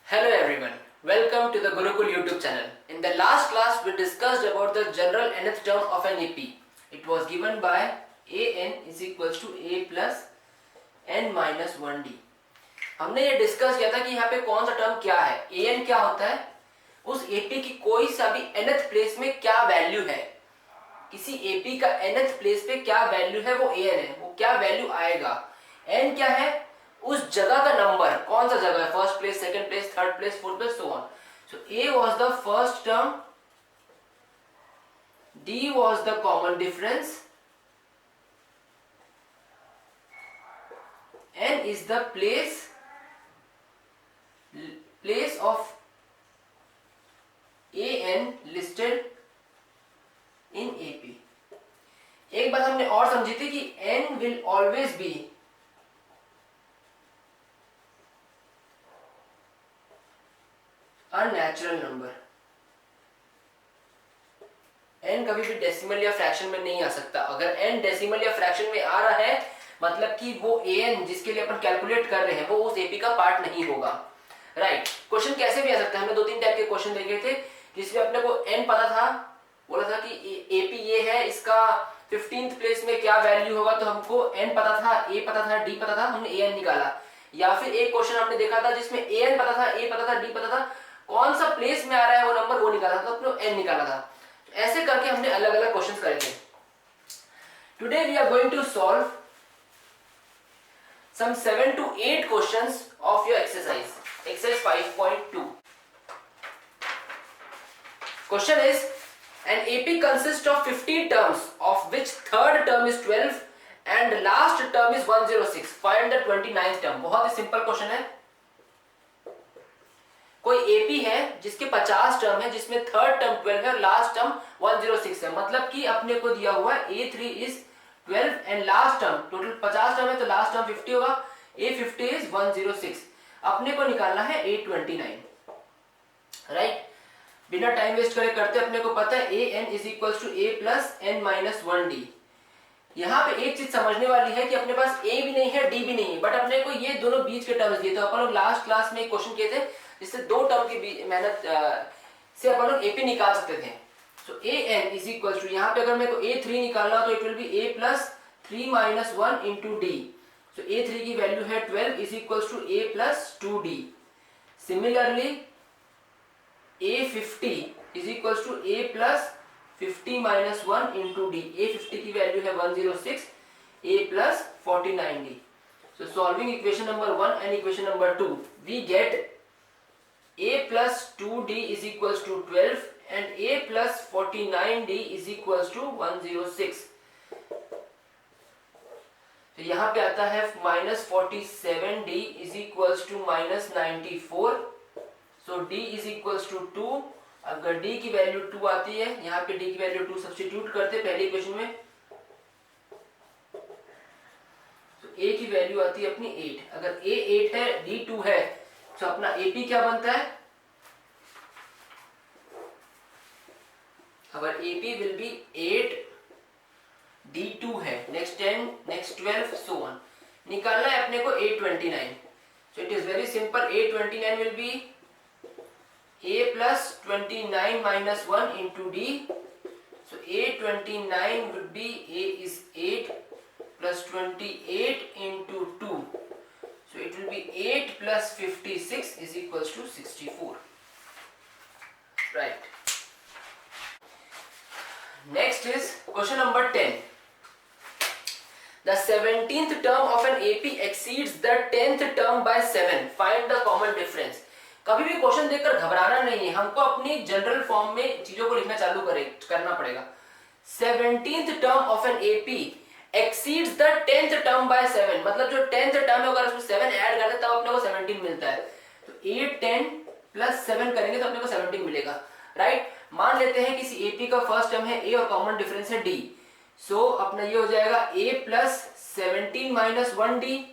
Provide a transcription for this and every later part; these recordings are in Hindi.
Hello everyone, welcome to the Gurukul YouTube channel. In the last class we discussed about the general nth term of an AP. It was given by an is equals to a plus n minus 1d. हमने ये डिस्कस किया था कि यहाँ पे कौन सा टर्म क्या है, an क्या होता है, उस AP की कोई सा भी nth प्लेस में क्या वैल्यू है, किसी AP का nth प्लेस पे क्या वैल्यू है वो an है, वो क्या वैल्यू आएगा, n क्या है, उस जगह का नंबर, कौन सा जगह है, first place, second place, third place, fourth place, so on. So a was the first term, d was the common difference, n is the place of an listed in AP. एक बात हमने और समझी थी कि n will always be natural number. n कभी भी डेसिमल या फ्रैक्शन में नहीं आ सकता. अगर n डेसिमल या फ्रैक्शन में आ रहा है मतलब कि वो an जिसके लिए अपन कैलकुलेट कर रहे हैं वो उस AP का पार्ट नहीं होगा. राइट. क्वेश्चन कैसे भी आ सकता है. हमने दो तीन टाइप के क्वेश्चन देखे थे जिसमें अपने को n पता था, बोला था कि AP ये है, इसका 15th प्लेस में क्या वैल्यू होगा, तो हमको n पता था, a पता था, d पता था, हमने an निकाला. या फिर एक क्वेश्चन हमने देखा था जिसमें an पता था, a पता था, d पता था, कौन सा प्लेस में आ रहा है वो नंबर वो निकाला था, तो अपने n निकाला था. ऐसे करके हमने अलग अलग क्वेश्चंस करे थे. Today we are going to solve some 7 to 8 questions of your exercise 5.2. Question is, an AP consists of 15 terms of which third term is 12 and last term is 106. Find the 29th term. बहुत ही सिंपल क्वेश्चन है. कोई AP है जिसके 50 टर्म है, जिसमें थर्ड टर्म 12 है और लास्ट टर्म 106 है. मतलब कि अपने को दिया हुआ है A3 is 12 and last term, total 50 term है तो लास्ट टर्म 50 होगा, A50 is 106. अपने को निकालना है A29. राइट. बिना टाइम वेस्ट करे करते, अपने को पता है an is equals to a plus n minus 1d. यहाँ पे एक चीज समझने वाली है कि अपने पास a भी नहीं है, d भी नहीं है, बट अपने को ये दोनों बीच के टर्म्स दिए. तो अपन लोग लास्ट क्लास में एक क्वेश्चन किए थे जिससे दो टर्म की मेहनत से अपन लोग AP निकाल सकते थे. सो an is equals to, यहाँ पे अगर मेरे को A3 निकालना तो it will be a plus 3 minus 1 into d. So A3 की वैल्यू है 12 is equals to a plus 2d. Similarly A50 is equals to a plus 50 minus 1 into d. A50 की वैल्यू है 106, a plus 49d. So solving equation number 1 and equation number 2, we get a plus 2d is equals to 12 and a plus 49d is equals to 106. तो यहाँ पे आता है minus 47d is equals to minus 94. So d is equals to 2. अगर d की वैल्यू 2 आती है, यहाँ पे d की वैल्यू 2 सब्स्टिट्यूट करते पहले इक्वेशन में, तो a की वैल्यू आती है अपनी 8. अगर a 8 है, d 2 है, तो अपना AP क्या बनता है, अगर AP will be 8, d 2 है, next 10, next 12, so on. निकालना है अपने को A29. So it is very simple. A29 will be a plus 29 minus 1 into d. So A29 would be, a is 8 plus 28 into 2. So it will be 8 plus 56 is equals to 64. Right. Next is question number 10. The 17th term of an AP exceeds the 10th term by 7. Find the common difference. कभी भी क्वेश्चन देखकर घबराना नहीं है, हमको अपनी जनरल फॉर्म में चीजों को लिखना चालू करना पड़ेगा. 17th term of an AP exceeds the 10th term by 7. मतलब जो 10th term है अगर उसमें 7 ऐड करते तब अपने को 17 मिलता है. तो 8 10 प्लस 7 करेंगे तो अपने को 17 मिलेगा. राइट. मान लेते हैं किसी AP का फर्स्ट टर्म है a और कॉमन डिफरेंस है d. सो अपना ये हो जाएगा a plus 17 minus 1d.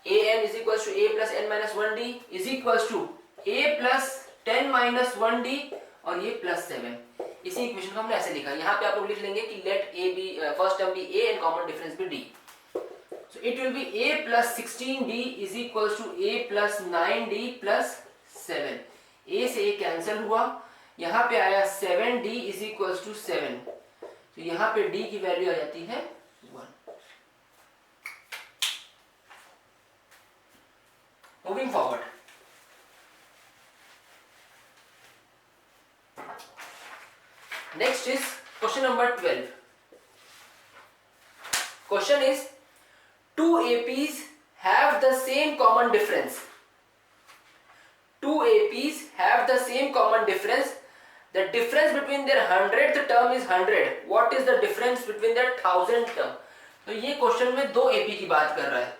an is equals to a plus n minus 1d is equals to a plus 10 minus 1d और ये plus 7. इसी इक्वेशन को हमने ऐसे लिखा. यहाँ पे आप लोग लिख लेंगे कि let a be first term be a and common difference भी d. So it will be a plus 16d is equals to a plus 9d plus 7, ए से ए कैंसिल हुआ, यहाँ पे आया 7d इज इक्वल्स टू 7, तो यहाँ पे d की वैल्यू आ जाती है 1। Moving forward, next is question number 12. Question is, two APs have the same common difference. Two APs have the same common difference. The difference between their 100th term is 100. What is the difference between their 1000th term? तो ये क्वेश्चन में दो AP की बात कर रहा है।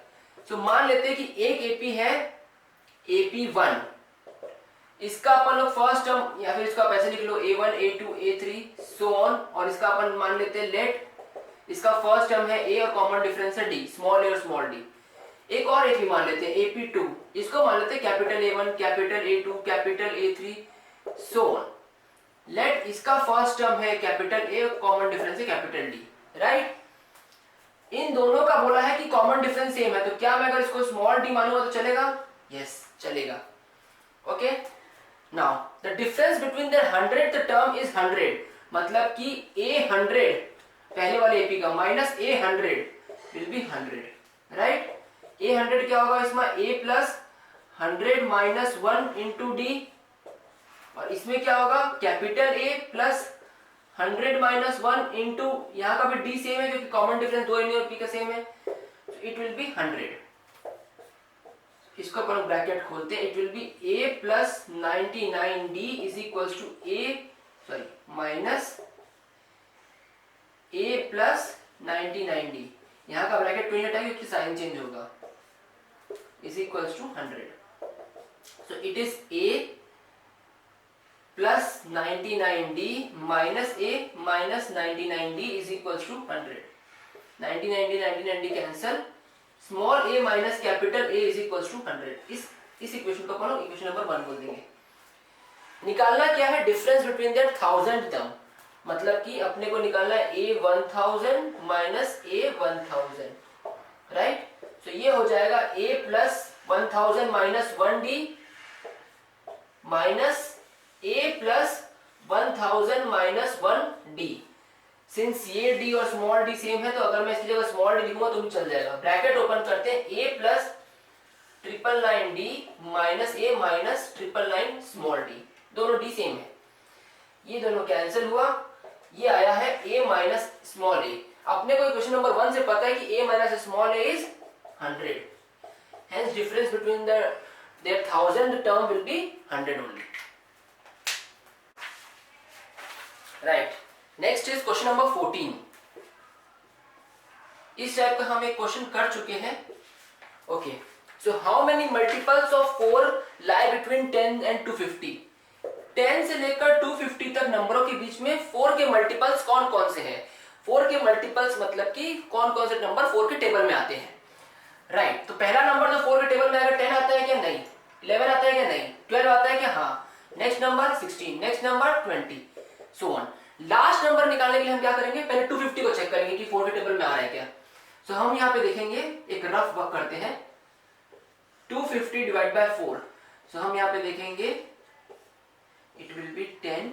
तो मान लेते हैं कि एक AP है AP1, इसका अपन लोग फर्स्ट टर्म या फिर इसका आप ऐसे लिख लो A1 A2 A3 so on, और इसका अपन मान लेते हैं लेट इसका फर्स्ट टर्म है A और कॉमन डिफरेंस है D, स्मॉल a और स्मॉल d। एक और AP मान लेते हैं AP2, इसको मान लेते हैं capital A1 capital A2 capital A3 so on. Let इसका फर्स्ट टर्म है कैपिटल A और कॉमन डिफरेंस है कैपिटल D, राइट। इन दोनों का बोला है कि कॉमन डिफरेंस सेम है, तो क्या मैं अगर इसको स्मॉल d मानूंगा तो चलेगा? यस, चलेगा। Okay, now the difference between their 100th term is 100, मतलब कि A100 पहले वाले AP का minus A100 will be 100, right. A100 क्या होगा इसमें? A plus 100 minus 1 into D, और इसमें क्या होगा? Capital A plus 100 minus 1 into, यहाँ का भी D सेम है क्योंकि कॉमन डिफरेंस दो AP का सेम है, इट विल बी 100। इसको अपन ब्रैकेट खोलते हैं, it will be A plus 99D is equals to A minus A plus 99D, यहाँ का ब्रैकेट क्यों हटाएंगे क्योंकि साइन चेंज होगा, is equals to 100। So it is A plus 99D minus A minus 99D is equals to 100। 99D cancel, small a minus capital A is equals to 100। इस इक्वेशन को अपन इक्वेशन नंबर 1 बोल देंगे। निकालना क्या है? डिफरेंस बिटवीन देयर 1000 टर्म, मतलब कि अपने को निकालना है A1000 माइनस A1000, राइट। तो ये हो जाएगा A plus 1000 minus 1D minus A plus 1000 minus 1D। Since ये D और स्मॉल d सेम है, तो अगर मैं इसकी जगह स्मॉल d लिखूंगा तो भी चल जाएगा। ब्रैकेट ओपन करते हैं, A plus 999D minus A minus 999 small d, दोनों d सेम है, ये दोनों कैंसिल हुआ, ये आया है A माइनस स्मॉल a। अपने को क्वेश्चन नंबर 1 से पता है कि A minus small a is 100, hence difference between their 1000 term will be 100 only, right. Next is question number 14। इस टाइप का हम एक क्वेश्चन कर चुके हैं। Okay, so how many multiples of 4 lie between 10 and 250? 10 से लेकर 250 तक नंबरों के बीच में 4 के मल्टीपल्स कौन कौन से हैं? 4 के मल्टीपल्स मतलब कि कौन कौन से नंबर 4 के टेबल में आते हैं, राइट। तो पहला नंबर जो 4 के टेबल में आएगा 10 आता है क्या? नहीं। 11 आता है क्या? नहीं। 12 आता है क्या? हाँ। Next number 16, next number 20, so on. Last number निकालने के लिए हम क्या करेंगे? पहले 250 को चेक करेंगे कि 4 के टेबल में आ रहा है क्या। सो हम यहाँ पे देखेंगे, एक रफ वर्क करते हैं, 250 डिवाइड बाय 4। सो हम यहाँ पे देखेंगे it will be 10,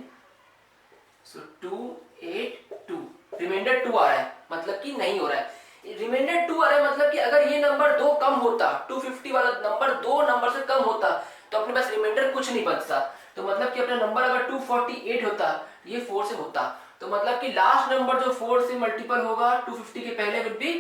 so 2 8 2, remainder 2 आ रहा है, मतलब कि नहीं हो रहा है। रिमाइंडर 2 आ रहा है मतलब कि अगर ये नंबर 2 कम होता, 250 वाला नंबर 2 नंबर से कम होता, तो अपने पास रिमाइंडर कुछ नहीं बचता। तो मतलब कि अपना नंबर अगर 248 होता, ये 4 से होता, तो मतलब कि लास्ट नंबर जो 4 से मल्टीपल होगा 250 के पहले विल बी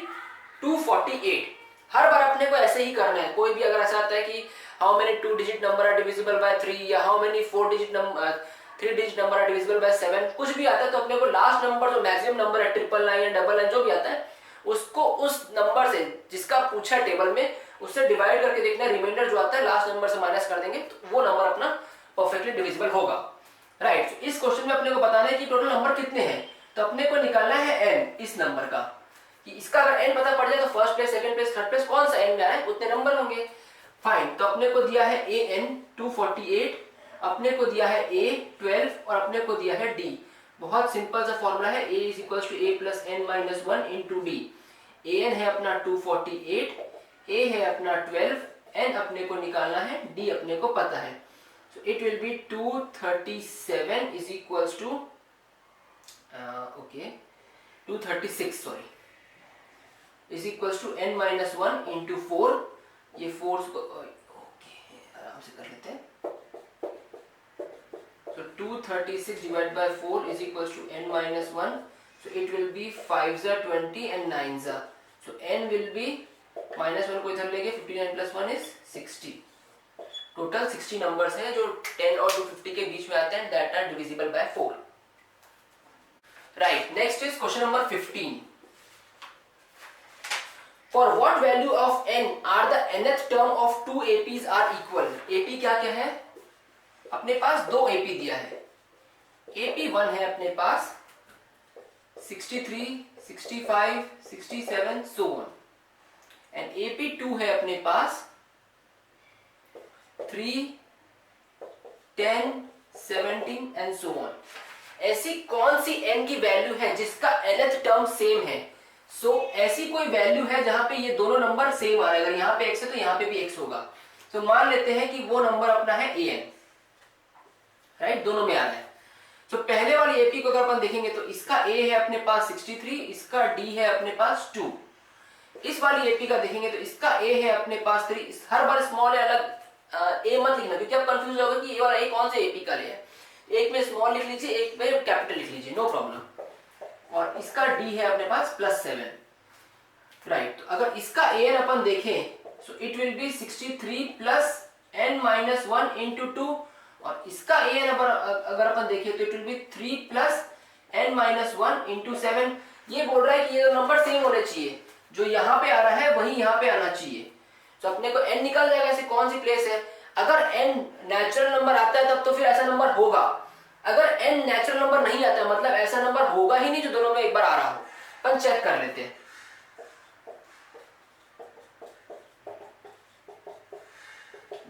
248। हर बार अपने को ऐसे ही करना है। कोई भी अगर ऐसा आता है कि how many 2 digit number are divisible by 3 या how many 3 digit number are divisible by 7, कुछ भी आता है तो अपने को लास्ट नंबर जो मैक्सिमम नंबर है 999 या 999 जो भी आता है, उसको उस नंबर से जिसका पूछा है टेबल में उससे डिवाइड करके देखना है, रिमाइंडर जो आता है लास्ट नंबर से माइनस कर देंगे तो वो नंबर अपना परफेक्टली डिविजिबल होगा, राइट। इस क्वेश्चन में अपने को बताना है कि टोटल नंबर कितने हैं, तो अपने को निकालना है n इस नंबर का, कि इसका अगर n पता पड़ जाए तो first place, second place, third place कौन सा n में आ रहा है उतने नंबर होंगे। फाइन, तो अपने को दिया है an 248, अपने को दिया है a 12 और अपने को दिया है d। बहुत सिंपल सा फॉर्मूला है, a is equal to a plus n minus 1 into d. an है अपना 248, a है अपना 12, n अपने को निकालना है, d अपने को पता है। So it will be 237 is equals to 236 sorry is equals to n minus 1 into 4. ये 4 को आराम से कर लेते हैं. So 236 divided by 4 is equals to n minus 1. So it will be 5s are 20 and 9s are. So n will be minus 1 को इधर लेंगे 59 plus 1 is 60. टोटल 60 नंबर्स हैं जो 10 और 250 के बीच में आते हैं that are divisible by 4. Right. Next is question number 15. For what value of n are the nth term of two APs are equal? AP क्या क्या है? अपने पास दो AP दिया है. AP1 है अपने पास 63, 65, 67 so on. And AP2 है अपने पास 3, 10, 17 and so on. ऐसी कौन सी n की वैल्यू है जिसका nth टर्म सेम है? ऐसी कोई वैल्यू है जहां पे ये दोनों नंबर सेम आ रहे हैं. अगर यहाँ पे x है तो यहाँ पे भी x होगा. मान लेते हैं कि वो नंबर अपना है an, राइट, दोनों में आ रहा है. पहले वाली AP को अगर अपन देखेंगे तो इसका A है अपने पास 63, इसका D है अपने पास 2. इस वाली AP का देखेंगे तो इसका A है अपने पास 3. हर बार स्मॉल है अलग A मत लिखना क्योंकि आप कंफ्यूज होगा कि ये वाला A कौन से AP का है. एक में स्मॉल लिख लीजिए, एक में कैपिटल लिख लीजिए, नो प्रॉब्लम. और इसका D है अपने पास +7, राइट. अगर इसका AN अपन देखें so it will B 63 plus n minus 1 into 2. और इसका AN अगर अपन देखें तो it will B 3 plus n minus 1 into 7. ये बोल रहा है कि ये नंबर सेम होने चाहिए. जो यहाँ पे आ रहा है वही यहाँ पे आना चाहिए. अपने को n निकल जाएगा. ऐसे कौन सी प्लेस है? अगर n नेचुरल नंबर आता है तब तो फिर ऐसा नंबर होगा. अगर n नेचुरल नंबर नहीं आता है मतलब ऐसा नंबर होगा ही नहीं जो दोनों में एक बार आ रहा हो. अपन चेक कर लेते हैं.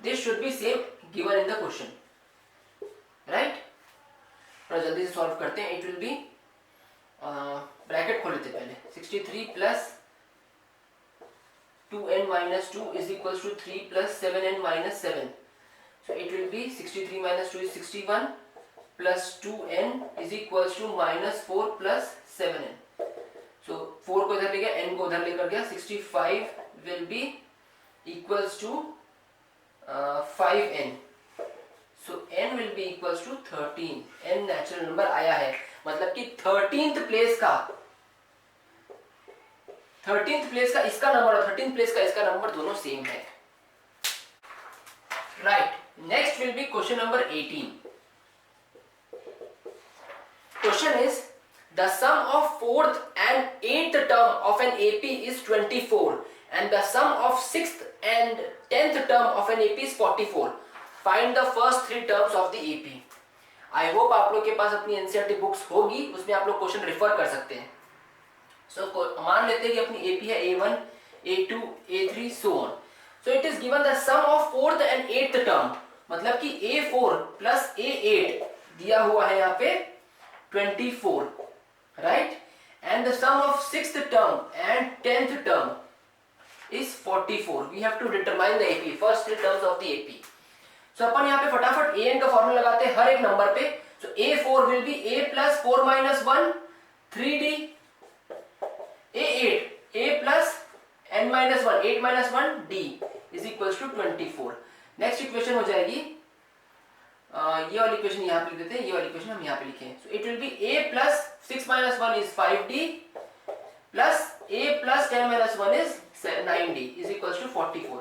This should be same given in the question, right. थोड़ा जल्दी से सॉल्व करते हैं. इट विल बी ब्रैकेट खोल लेते पहले. 63 plus 2n minus 2 is equals to 3 plus 7n minus 7. So it will be 63 minus 2 is 61 plus 2n is equals to minus 4 plus 7n. So 4 को इधर ले गया, n को उधर लेकर गया. 65 will be equals to 5n. So n will be equals to 13. n natural number आया है मतलब कि 13th प्लेस का इसका नंबर और 13th प्लेस का इसका नंबर दोनों सेम है, right. Next will be question number 18. Question is the sum of 4th and 8th term of an AP is 24 and the sum of 6th and 10th term of an AP is 44. Find the first 3 terms of the AP. I hope आप लोग के पास अपनी NCERT बुक्स होगी, उसमें आप लोग क्वेश्चन रेफर कर सकते हैं. मान लेते हैं कि अपनी AP है A1, A2, A3 so on. So it is given the sum of 4th and 8th term मतलब कि A4 plus A8 दिया हुआ है यहाँ पे 24, right? And the sum of 6th term and 10th term is 44. We have to determine the AP, first 3 terms of the AP. अपन यहाँ पे फटाफट AN का फॉर्मूला लगाते हैं हर एक नंबर पे. A4 will be A plus 4 minus 1 3D. A8 A plus n minus 1 8 minus 1 D is equals to 24. Next equation हो जाएगी ये वाली इक्वेशन यहाँ पे लिख देते हैं, ये वाली इक्वेशन हम यहाँ पे लिखें. So it will be A plus 6 minus 1 is 5D plus A plus 10 minus 1 is 9D is equals to 44.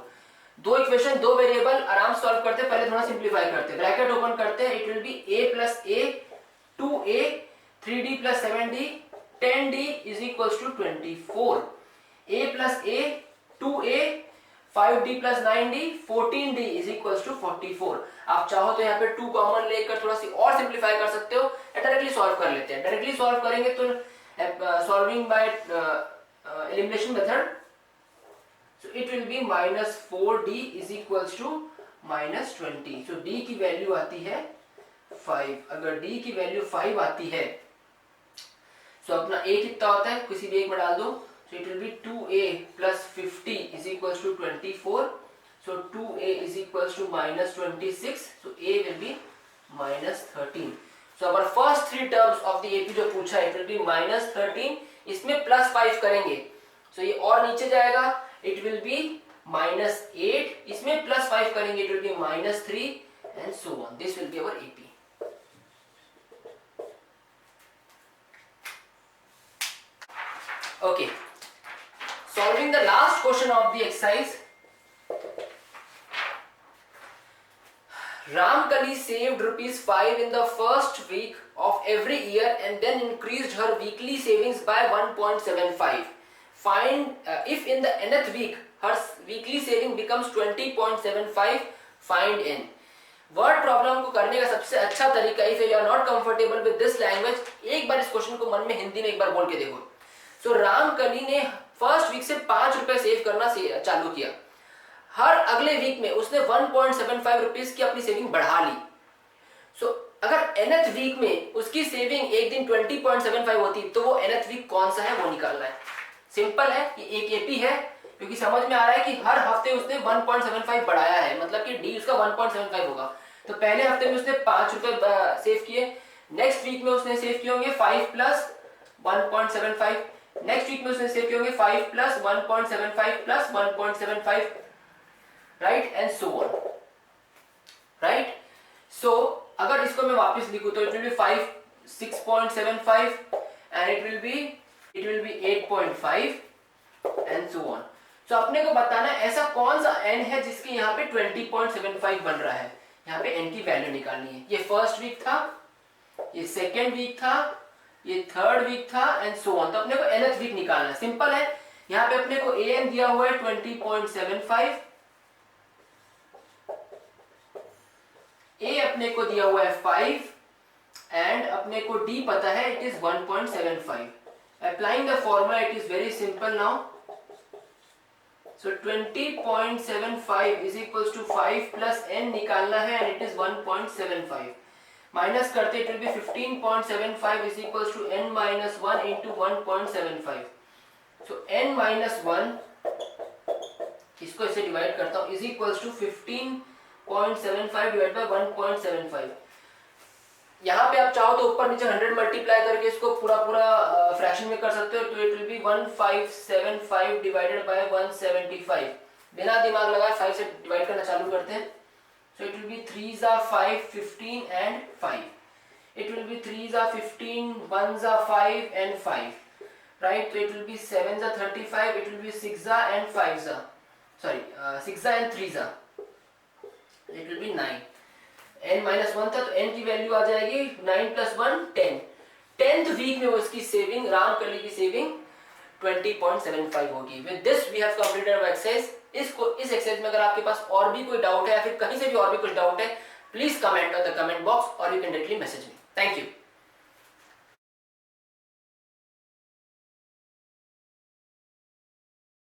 दो इक्वेशन दो वेरिएबल आराम से सॉल्व करते हैं. पहले थोड़ा सिंप्लीफाई करते हैं. ब्रैकेट ओपन करते हैं. It will be A plus A 2A 3D plus 7D 10D is equals to 24. A plus A 2A 5D plus 9D 14D is equals to 44. आप चाहो तो यहाँ पे 2 कॉमन लेकर थोड़ा सी और सिंप्लीफाई कर सकते हो या डायरेक्टली सॉल्व कर लेते हैं. डायरेक्टली सॉल्व करेंगे तो solving by elimination method. So it will B minus 4D is equals to minus 20. So D की वैल्यू आती है 5. अगर D की वैल्यू 5 आती है तो अपना A कितना होता है किसी भी एक में डाल दो. So it will be 2A plus 50 is equals to 24. So 2a is equals to minus 26. So a will be minus 13. So our first three terms of the AP जो पूछा है, it will be minus 13. इसमें plus 5 करेंगे, so ये और नीचे जाएगा, it will be minus 8. इसमें plus 5 करेंगे, it will be minus 3 and so on. This will be our AP. Okay. Solving the last question of the exercise. Ramkali saved ₹5 in the first week of every year and then increased her weekly savings by 1.75. Find if in the nth week her weekly saving becomes 20.75. Find n. Word problem को करने का सबसे अच्छा तरीका, if you are not comfortable with this language, एक बार इस क्वेश्चन को मन में हिंदी में एक बार बोल के देखो. सो रामकली ने फर्स्ट वीक से ₹5 सेव करना चालू किया. हर अगले वीक में उसने 1.75 रुपीज की अपनी सेविंग बढ़ा ली. सो अगर nth वीक में उसकी सेविंग एक दिन 20.75 होती तो वो nth वीक कौन सा है वो निकालना है. सिंपल है, ये एक एपी है, क्योंकि समझ में आ रहा है कि हर हफ्ते उसने 1.75 बढ़ाया है, मतलब कि डी उसका 1.75 होगा. तो पहले हफ्ते में उसने ₹5 सेव किए, नेक्स्ट वीक में उसने सेव किए होंगे 5 प्लस 1.75, नेक्स्ट वीक में उसने सेव किए होंगे 5 plus 1.75 plus 1.75, right, and so on, right. So अगर इसको मैं वापस लिखूं तो it will be 6.75 and it will be 8.5 and so on. So अपने को बताना है ऐसा कौन सा n है जिसके यहाँ पे 20.75 बन रहा है. यहाँ पे n की वैल्यू निकालनी है. ये फर्स्ट वीक था, ये सेकेंड वीक था, ये थर्ड वीक था एंड सो ऑन. तो अपने को nth वीक निकालना है. सिंपल है, यहाँ पे अपने को an दिया हुआ है 20.75, a अपने को दिया हुआ है 5 एंड अपने को d पता है it is 1.75. Applying the formula it is very simple now. So 20.75 is equals to 5 plus n निकालना है and it is 1.75. माइनस करते it will be 15.75 is equals to n minus 1 into 1.75. So n minus 1, इसको इसे डिवाइड करता हूँ, is equals to 15.75 divided by 1.75. यहाँ पे आप चाहो तो ऊपर नीचे 100 मल्टीप्लाई करके इसको पूरा फ्रैक्शन में कर सकते हो. तो it will B 1575 divided by 175. बिना दिमाग लगाए 5 से डिवाइड करना चालू करते हैं. सो इट विल बी 3 ज़ा 5, 15 एंड 5. इट विल बी 3 ज़ा 15, 1 ज़ा 5 एंड 5, राइट. तो इट विल बी 7 ज़ा 35, इट विल बी 6 ज़ा एंड 5 ज़ा, सॉरी 6 ज़ा एंड 3 ज़ा, it will B 9. n minus 1 था तो n की वैल्यू आ जाएगी 9 प्लस 1 10. 10th वीक में उसकी सेविंग, रामकली की सेविंग 20.75 होगी. With this we have completed our exercise. इस एक्सरसाइज में अगर आपके पास और भी कोई डाउट है या फिर कहीं से भी और भी कुछ डाउट है, please comment on the comment box और you can directly message me. Thank you.